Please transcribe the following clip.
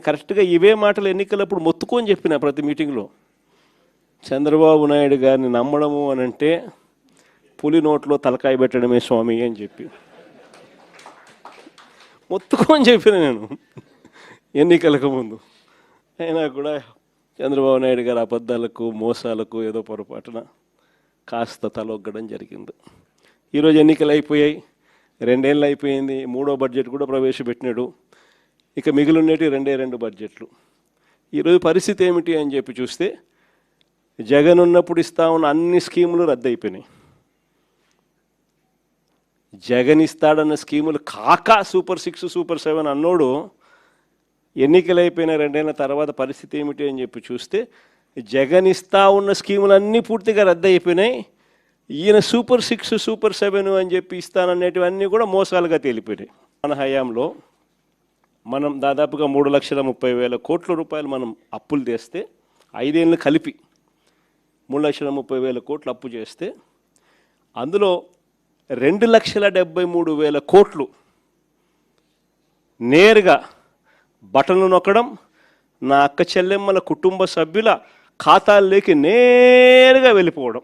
కరెక్ట్గా ఇవే మాటలు ఎన్నికలప్పుడు మొత్తుకొని చెప్పిన ప్రతి మీటింగ్లో, చంద్రబాబు నాయుడు గారిని నమ్మడము అని అంటే పులి నోట్లో తలకాయ పెట్టడమే స్వామి అని చెప్పి మొత్తుకొని చెప్పిన నేను ఎన్నికలకు ముందు. అయినా కూడా చంద్రబాబు నాయుడు గారి అబద్ధాలకు మోసాలకు ఏదో పొరపాటున కాస్త తలొగ్గడం జరిగింది. ఈరోజు ఎన్నికలు అయిపోయాయి, 2 ఏళ్ళు అయిపోయింది, 3వ బడ్జెట్ కూడా ప్రవేశపెట్టినాడు. ఇక మిగిలినటి 2 బడ్జెట్లు. ఈరోజు పరిస్థితి ఏమిటి అని చెప్పి చూస్తే, జగన్ ఉన్నప్పుడు ఇస్తా ఉన్న అన్ని స్కీములు రద్దయిపోయినాయి. జగన్ ఇస్తాడన్న స్కీములు కాక సూపర్ 6 సూపర్ 7 అన్నోడు ఎన్నికలు అయిపోయిన 2 ఏళ్ళ తర్వాత పరిస్థితి ఏమిటి అని చెప్పి చూస్తే, జగన్ ఇస్తా ఉన్న స్కీములన్నీ పూర్తిగా రద్దయిపోయినాయి. ఈయన సూపర్ 6 సూపర్ 7 అని చెప్పి ఇస్తాననేటివన్నీ కూడా మోసాలుగా తేలిపోయినాయి. మన హయాంలో మనం దాదాపుగా 3,30,000 కోట్ల రూపాయలు మనం అప్పులు తెస్తే, 5 ఏళ్ళు కలిపి 3,30,000 కోట్లు అప్పు చేస్తే, అందులో 2,73,000 కోట్లు నేరుగా బటన్లు నొక్కడం, నా అక్క చెల్లెమ్మల కుటుంబ సభ్యుల ఖాతాల్లోకి నేరుగా వెళ్ళిపోవడం.